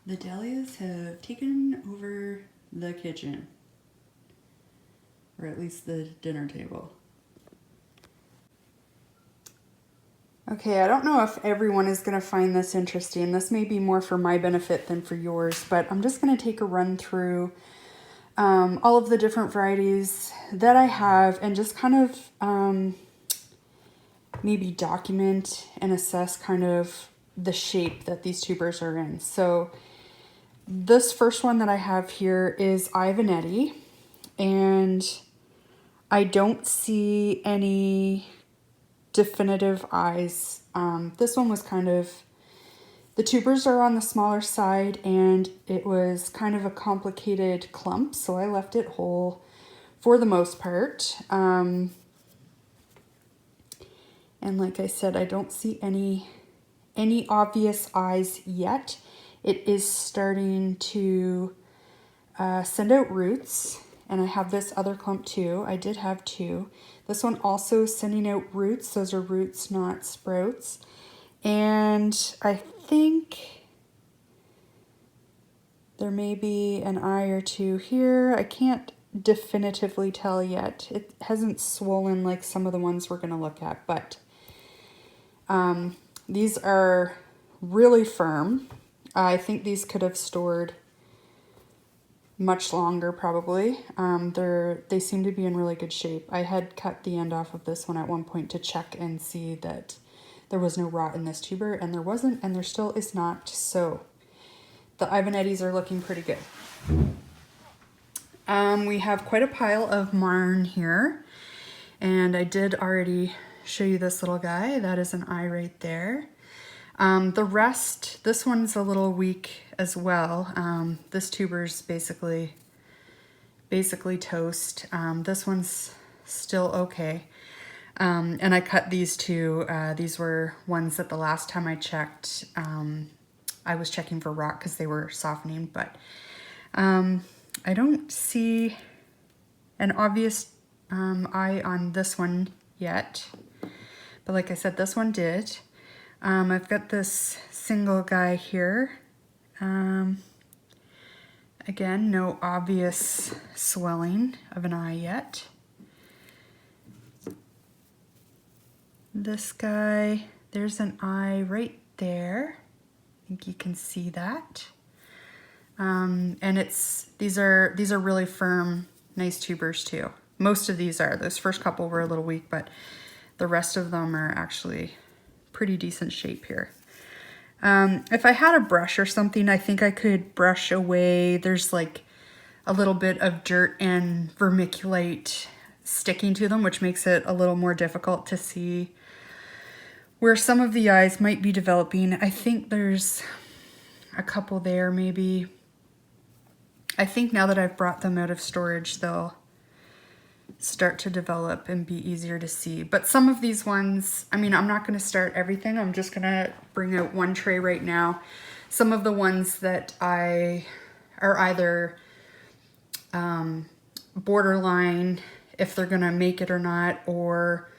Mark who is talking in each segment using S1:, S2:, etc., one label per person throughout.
S1: The Dahlias have taken over the kitchen, or at least the dinner table. Okay, I don't know if everyone is going to find this interesting. This may be more for my benefit than for yours, but I'm just going to take a run through all of the different varieties that I have and just kind of maybe document and assess kind of the shape that these tubers are in. So this first one that I have here is Ivanetti, and I don't see any definitive eyes. This one was kind of, the tubers are on the smaller side and it was kind of a complicated clump, so I left it whole for the most part. And like I said, I don't see any obvious eyes yet. It is starting to send out roots, and I have this other clump too. I did have two. This one also sending out roots. Those are roots, not sprouts. And I think there may be an eye or two here. I can't definitively tell yet. It hasn't swollen like some of the ones we're going to look at, but these are really firm. I think these could have stored much longer probably. They seem to be in really good shape. I had cut the end off of this one at one point to check and see that there was no rot in this tuber, and there wasn't, and there still is not. So the Ivanettis are looking pretty good. We have quite a pile of Marn here, and I did already show you this little guy. That is an eye right there. The rest, this one's a little weak as well. This tuber's basically toast. This one's still okay. And I cut these two. These were ones that the last time I checked, I was checking for rot because they were softening, but I don't see an obvious eye on this one yet. But like I said, this one did. I've got this single guy here. Again, no obvious swelling of an eye yet. This guy, there's an eye right there. I think you can see that. And these are really firm, nice tubers too. Most of these are. Those first couple were a little weak, but the rest of them are actually pretty decent shape here. If I had a brush or something, I think I could brush away. There's like a little bit of dirt and vermiculite sticking to them, which makes it a little more difficult to see where some of the eyes might be developing. I think there's a couple there maybe. I think now that I've brought them out of storage, they'll start to develop and be easier to see. But some of these ones, I mean, I'm not going to start everything. I'm just going to bring out one tray right now. Some of the ones that I are either borderline, if they're going to make it or not, or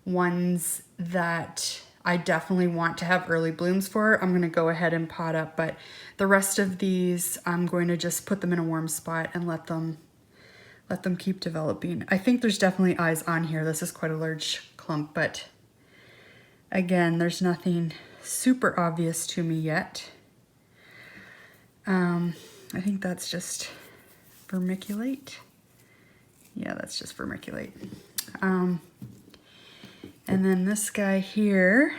S1: ones that I definitely want to have early blooms for, I'm going to go ahead and pot up. But the rest of these, I'm going to just put them in a warm spot and let them keep developing. I think there's definitely eyes on here. This is quite a large clump, but again, there's nothing super obvious to me yet. I think that's just vermiculite. Yeah, that's just vermiculite. And then this guy here,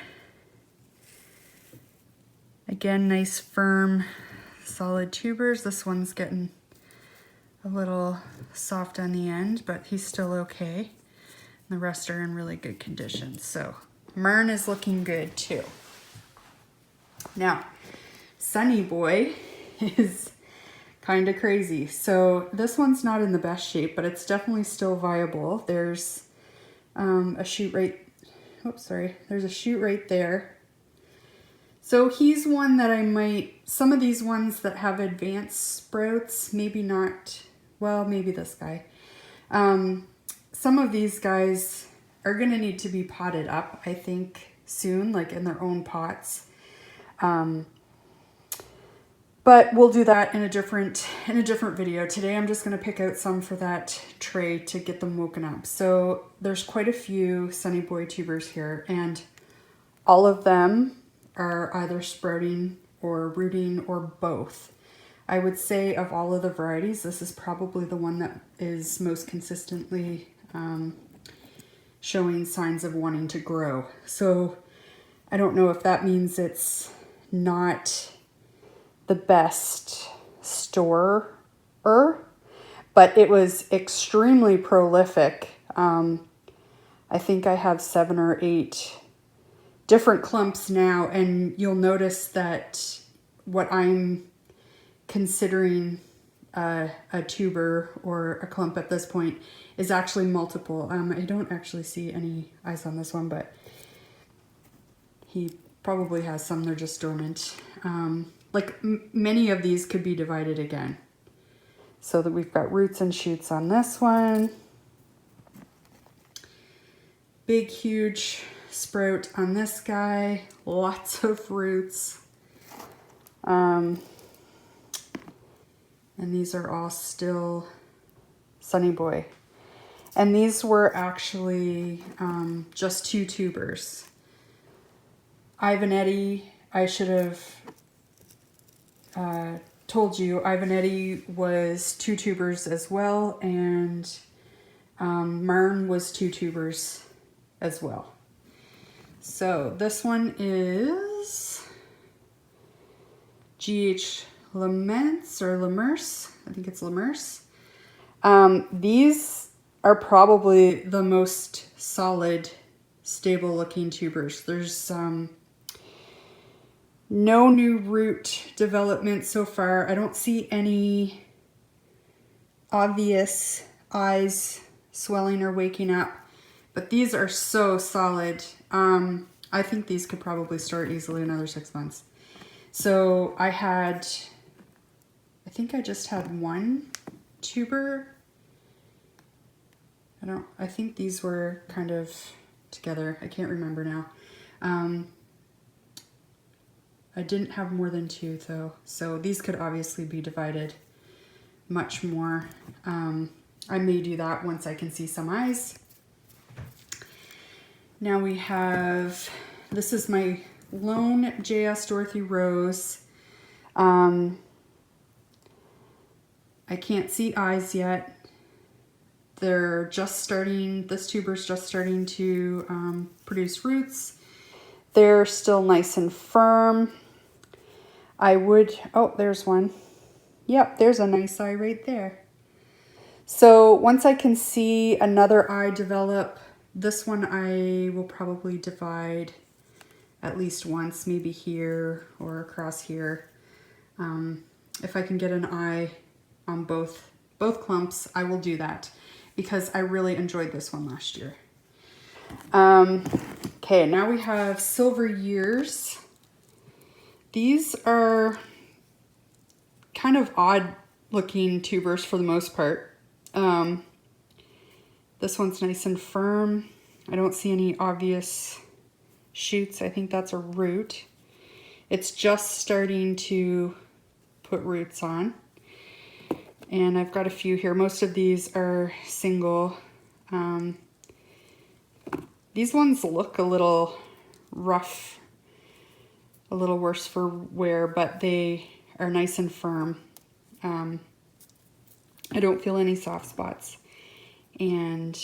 S1: again, nice firm solid tubers. This one's getting a little soft on the end, but he's still okay. The rest are in really good condition. So Mern is looking good too. Now, Sunny Boy is kind of crazy. So this one's not in the best shape, but it's definitely still viable. There's a shoot right, there's a shoot right there. So he's one that I might, some of these ones that have advanced sprouts, maybe not, well, maybe this guy. Some of these guys are going to need to be potted up, I think, soon, like in their own pots. But we'll do that in a different video. Today I'm just gonna pick out some for that tray to get them woken up. So there's quite a few Sunny Boy tubers here, and all of them are either sprouting or rooting or both. I would say of all of the varieties, this is probably the one that is most consistently showing signs of wanting to grow. So I don't know if that means it's not the best storer, but it was extremely prolific. I think I have 7 or 8 different clumps now, and you'll notice that what I'm considering a tuber or a clump at this point is actually multiple. I don't actually see any eyes on this one, but he probably has some, they're just dormant. Like many of these could be divided again. So that we've got roots and shoots on this one. Big, huge sprout on this guy. Lots of roots. And these are all still Sunny Boy. And these were actually just 2 tubers. Ivanetti, I should have told you, Ivanetti was 2 tubers as well, and Marn was 2 tubers as well. So this one is GH Laments or Lemurs. I think it's Lemurs. These are probably the most solid, stable looking tubers. There's no new root development so far. I don't see any obvious eyes swelling or waking up, but these are so solid. I think these could probably start easily another 6 months. So I think I just had 1 tuber. I think these were kind of together. I can't remember now. I didn't have more than 2 though, so these could obviously be divided much more. I may do that once I can see some eyes. Now we have, this is my lone JS Dorothy Rose. I can't see eyes yet. They're just starting, this tuber's just starting to produce roots. They're still nice and firm. Oh, there's one. Yep, there's a nice eye right there. So once I can see another eye develop, this one I will probably divide at least once, maybe here or across here. If I can get an eye on both clumps, I will do that because I really enjoyed this one last year. Okay, now we have Silver Years. These are kind of odd looking tubers for the most part. This one's nice and firm. I don't see any obvious shoots. I think that's a root. It's just starting to put roots on. And I've got a few here. Most of these are single. These ones look a little rough, a little worse for wear, but they are nice and firm. I don't feel any soft spots. And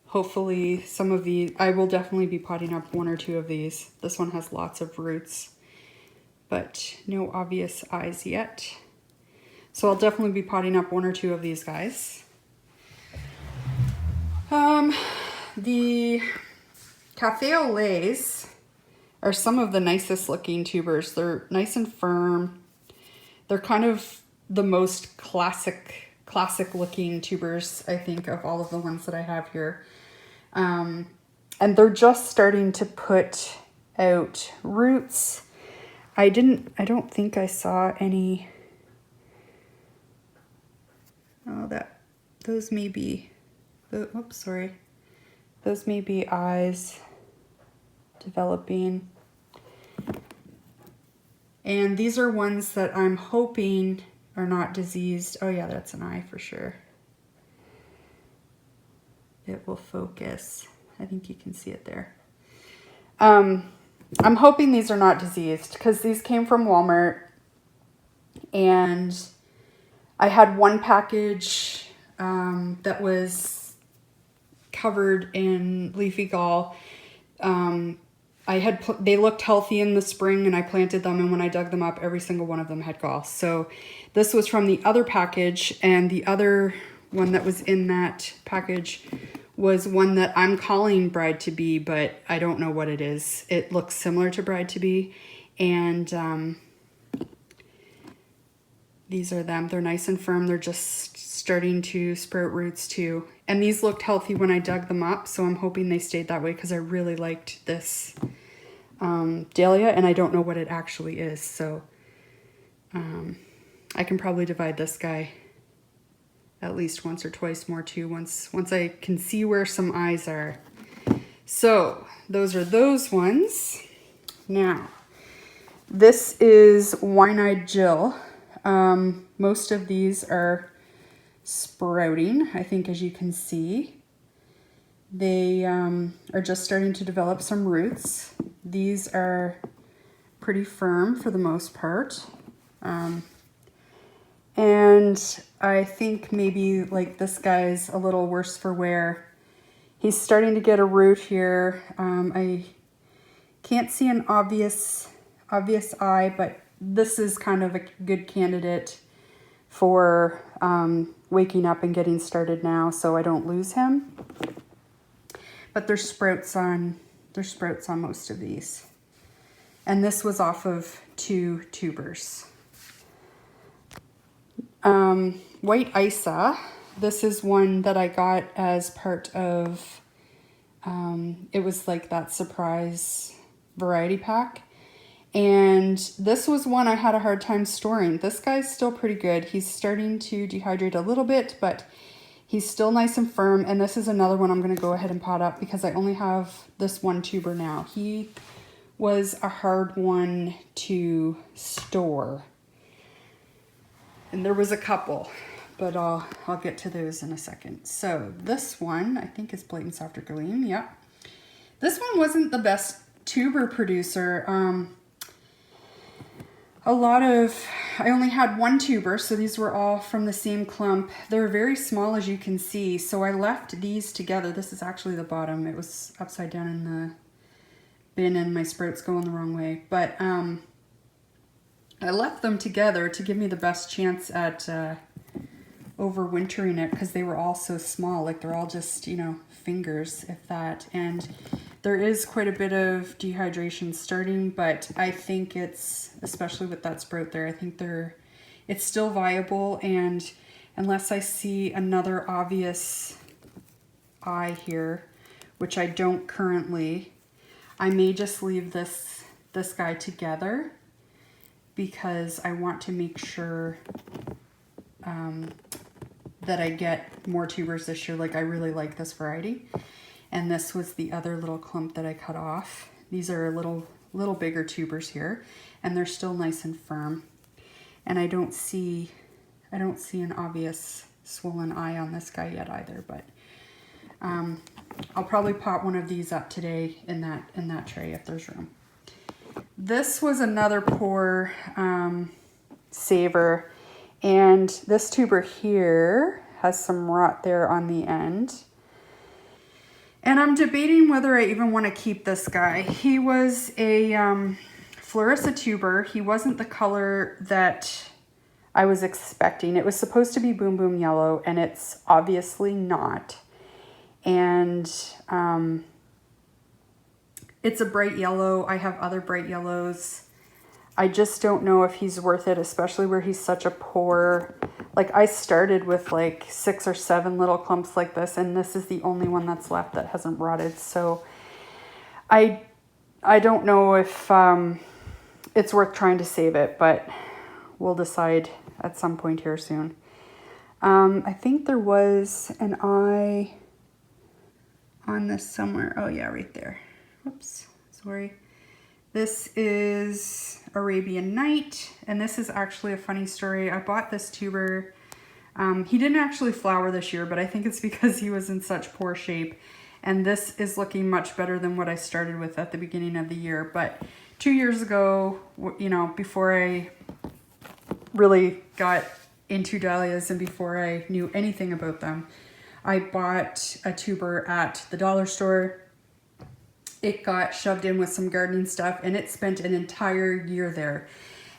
S1: hopefully some of these, I will definitely be potting up 1 or 2 of these. This one has lots of roots, but no obvious eyes yet. So I'll definitely be potting up 1 or 2 of these guys. The Cafe au Laits are some of the nicest looking tubers. They're nice and firm. They're kind of the most classic looking tubers, I think, of all of the ones that I have here. And they're just starting to put out roots. I don't think I saw any. Oh, those may be, oops, sorry. Those may be eyes developing. And these are ones that I'm hoping are not diseased. Oh yeah, that's an eye for sure. It will focus. I think you can see it there. I'm hoping these are not diseased because these came from Walmart, and I had one package that was covered in leafy gall. They looked healthy in the spring, and I planted them, and when I dug them up, every single one of them had gall. So this was from the other package, and the other one that was in that package was one that I'm calling Bride to Be, but I don't know what it is. It looks similar to Bride to Be, and these are them. They're nice and firm. They're just starting to sprout roots too. And these looked healthy when I dug them up, so I'm hoping they stayed that way because I really liked this dahlia, and I don't know what it actually is. So I can probably divide this guy at least once or twice more too, once I can see where some eyes are. So those are those ones. Now, this is Wine-Eyed Jill. Most of these are sprouting, I think, as you can see. They are just starting to develop some roots. These are pretty firm for the most part. And I think maybe like this guy's a little worse for wear. He's starting to get a root here. I can't see an obvious eye, but this is kind of a good candidate for waking up and getting started now, so I don't lose him. But there's sprouts on most of these. And this was off of 2 tubers. White Isa, this is one that I got as part of, it was like that surprise variety pack. And this was one I had a hard time storing. This guy's still pretty good. He's starting to dehydrate a little bit, but he's still nice and firm. And this is another one I'm going to go ahead and pot up because I only have this one tuber now. He was a hard one to store. And there was a couple, but I'll get to those in a second. So this one, I think is Blatant Softer Gleam. Yep. This one wasn't the best tuber producer. I only had 1 tuber, so these were all from the same clump. They're very small, as you can see, so I left these together. This is actually the bottom. It was upside down in the bin and my sprouts going the wrong way. But I left them together to give me the best chance at overwintering it because they were all so small. Like they're all just, you know, fingers, if that. And there is quite a bit of dehydration starting, but I think it's, especially with that sprout there, I think it's still viable. And unless I see another obvious eye here, which I don't currently, I may just leave this guy together because I want to make sure that I get more tubers this year. Like I really like this variety. And this was the other little clump that I cut off. These are little bigger tubers here, and they're still nice and firm. And I don't see an obvious swollen eye on this guy yet either, but I'll probably pot one of these up today in that tray if there's room. This was another poor saver, and this tuber here has some rot there on the end. And I'm debating whether I even want to keep this guy. He was a Florissa tuber. He wasn't the color that I was expecting. It was supposed to be Boom Boom Yellow, and it's obviously not. And it's a bright yellow. I have other bright yellows. I just don't know if he's worth it, especially where he's such a poor, like I started with like 6 or 7 little clumps like this, and this is the only one that's left that hasn't rotted. So I don't know if it's worth trying to save it, but we'll decide at some point here soon. I think there was an eye on this somewhere. Oh yeah, right there. Whoops, sorry. This is Arabian Night, and this is actually a funny story. I bought this tuber. He didn't actually flower this year, but I think it's because he was in such poor shape. And this is looking much better than what I started with at the beginning of the year. But 2 years ago, you know, before I really got into dahlias and before I knew anything about them, I bought a tuber at the dollar store. It got shoved in with some gardening stuff and it spent an entire year there.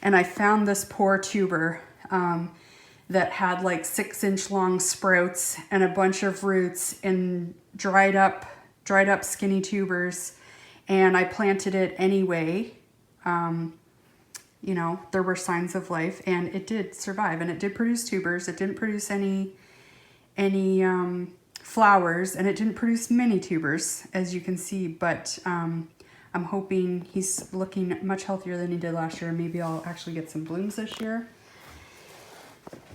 S1: And I found this poor tuber that had like 6-inch long sprouts and a bunch of roots in dried up skinny tubers. And I planted it anyway. You know, there were signs of life and it did survive and it did produce tubers. It didn't produce any flowers and it didn't produce many tubers, as you can see, but I'm hoping he's looking much healthier than he did last year. Maybe I'll actually get some blooms this year.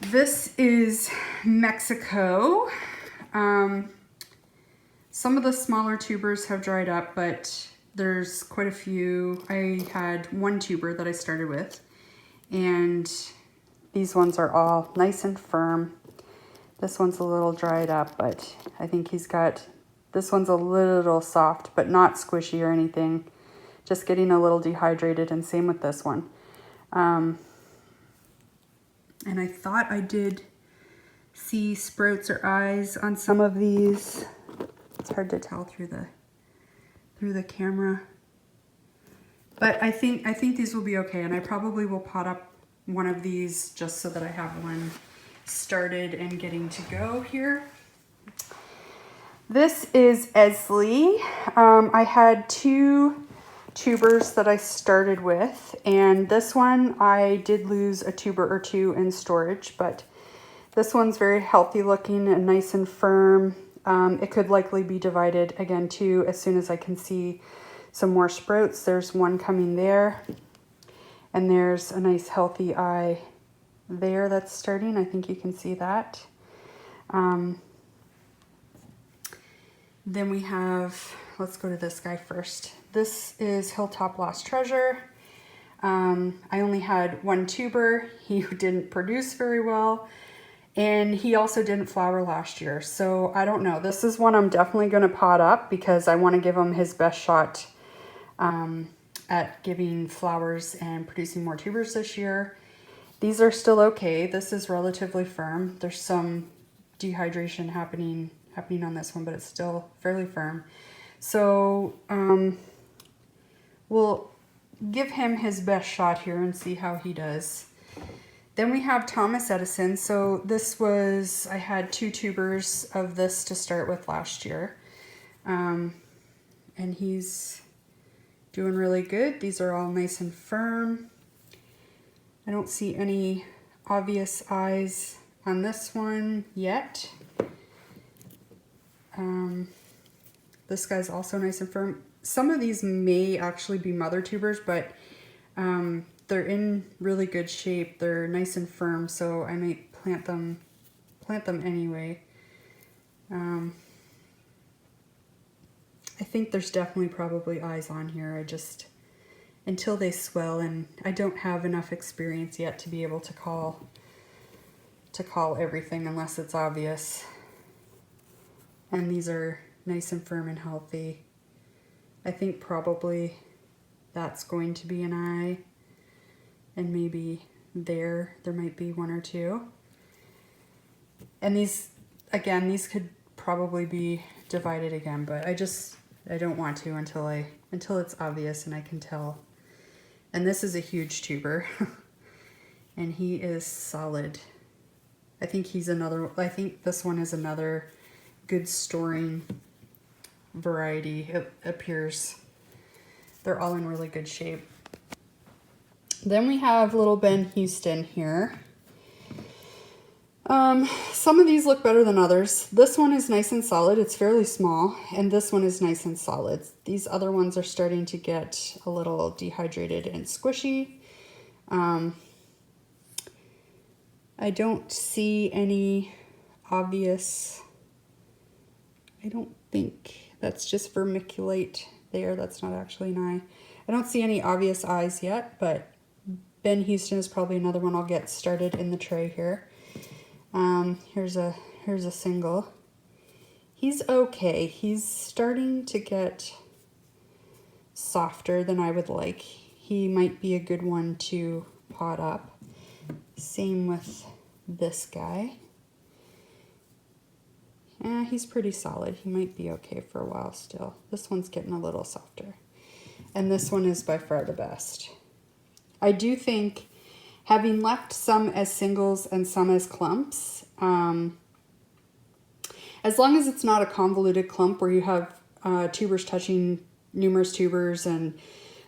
S1: This is Mexico. Some of the smaller tubers have dried up, but there's quite a few. I had one tuber that I started with, and these ones are all nice and firm. This one's a little dried up, but I think this one's a little soft, but not squishy or anything. Just getting a little dehydrated, and same with this one. And I thought I did see sprouts or eyes on some of these. It's hard to tell through the camera. But I think these will be okay, and I probably will pot up one of these just so that I have one started and getting to go here. This is Esley. I had 2 tubers that I started with, and this one I did lose a tuber or 2 in storage, but this one's very healthy looking and nice and firm. It could likely be divided again too as soon as I can see some more sprouts. There's one coming there, and there's a nice healthy eye there that's starting. I think you can see that. Then we have, let's go to this guy first. This is Hilltop Lost Treasure. I only had 1 tuber. He didn't produce very well, and he also didn't flower last year. So I don't know. This is one I'm definitely going to pot up because I want to give him his best shot at giving flowers and producing more tubers this year. These are still okay. This is relatively firm. There's some dehydration happening on this one, but it's still fairly firm. So we'll give him his best shot here and see how he does. Then we have Thomas Edison. So this was, I had 2 tubers of this to start with last year. And he's doing really good. These are all nice and firm. I don't see any obvious eyes on this one yet. This guy's also nice and firm. Some of these may actually be mother tubers, but they're in really good shape. They're nice and firm, so I might plant them anyway. I think there's definitely probably eyes on here. I just, until they swell, and I don't have enough experience yet to be able to call everything unless it's obvious. And these are nice and firm and healthy. I think probably that's going to be an eye, and maybe there might be 1 or 2. And these, again, these could probably be divided again, but I don't want to until it's obvious and I can tell. And this is a huge tuber and he is solid. I think this one is another good storing variety. It appears they're all in really good shape. Then we have Little Ben Houston here. Some of these look better than others. This one is nice and solid. It's fairly small, and this one is nice and solid. These other ones are starting to get a little dehydrated and squishy. I don't see any obvious, I don't think, that's just vermiculite there. That's not actually an eye. I don't see any obvious eyes yet, but Ben Houston is probably another one I'll get started in the tray here. Here's a single. He's okay. He's starting to get softer than I would like. He might be a good one to pot up. Same with this guy. He's pretty solid. He might be okay for a while still. This one's getting a little softer. And this one is by far the best. I do think, having left some as singles and some as clumps, as long as it's not a convoluted clump where you have tubers touching numerous tubers and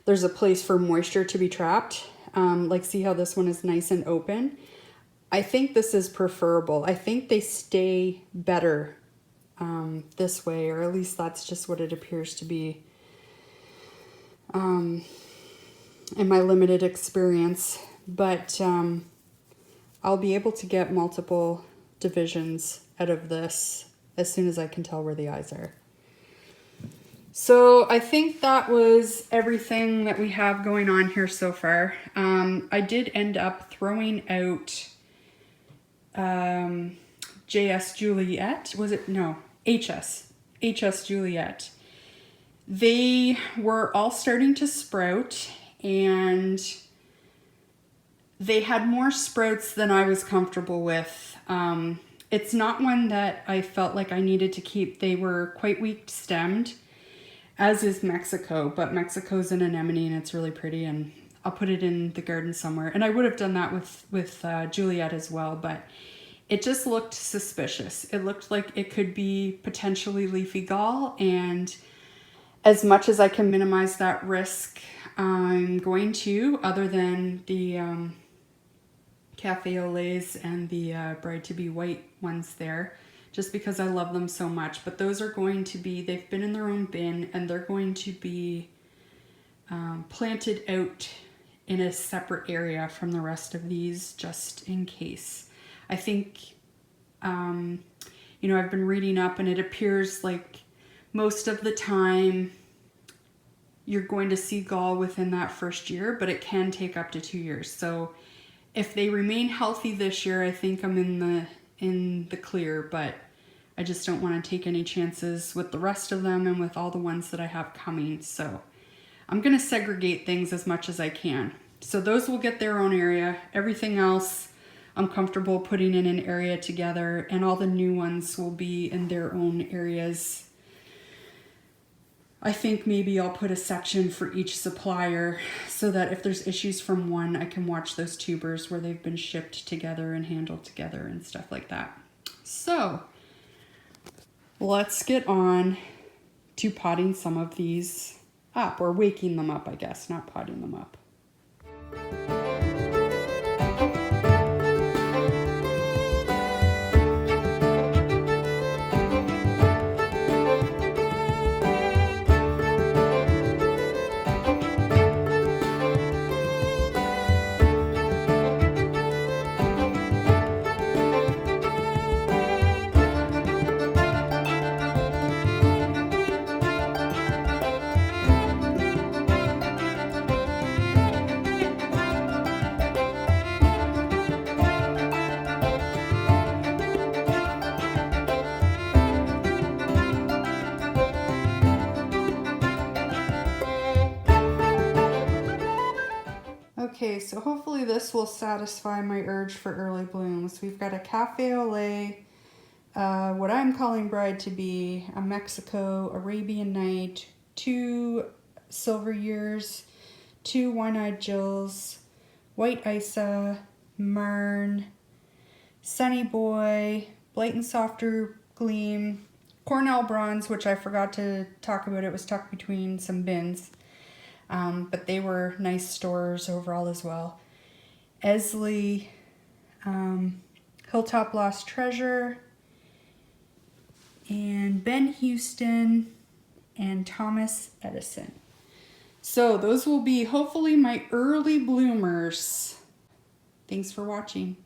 S1: there's a place for moisture to be trapped, like see how this one is nice and open, I think this is preferable. I think they stay better this way, or at least that's just what it appears to be in my limited experience. But I'll be able to get multiple divisions out of this as soon as I can tell where the eyes are. So I think that was everything that we have going on here so far. I did end up throwing out JS Juliet. Was it? No, HS Juliet. They were all starting to sprout, and they had more sprouts than I was comfortable with. It's not one that I felt like I needed to keep. They were quite weak stemmed, as is Mexico, but Mexico's an anemone and it's really pretty, and I'll put it in the garden somewhere. And I would have done that with Juliet as well, but it just looked suspicious. It looked like it could be potentially leafy gall, and as much as I can minimize that risk, I'm going to, other than the Cafe au Laits and the bride-to-be white ones there, just because I love them so much. But those are going to be, they've been in their own bin, and they're going to be planted out in a separate area from the rest of these, just in case. I think, you know, I've been reading up, and it appears like most of the time you're going to see gall within that first year, but it can take up to 2 years. So if they remain healthy this year, I think I'm in the clear, but I just don't want to take any chances with the rest of them and with all the ones that I have coming. So I'm going to segregate things as much as I can. So those will get their own area. Everything else I'm comfortable putting in an area together, and all the new ones will be in their own areas. I think maybe I'll put a section for each supplier so that if there's issues from one, I can watch those tubers where they've been shipped together and handled together and stuff like that. So let's get on to potting some of these up, or waking them up, I guess, not potting them up. Okay, so hopefully this will satisfy my urge for early blooms. We've got a Cafe au Lait, what I'm calling bride-to-be, a Mexico, Arabian Night, 2 Silver Years, 2 One-Eyed Jills, White Isa, Marn, Sunny Boy, Blatant Softer Gleam, Cornell Bronze, which I forgot to talk about. It was tucked between some bins. But they were nice stores overall as well. Esley, Hilltop Lost Treasure, and Ben Houston, and Thomas Edison. So those will be hopefully my early bloomers. Thanks for watching.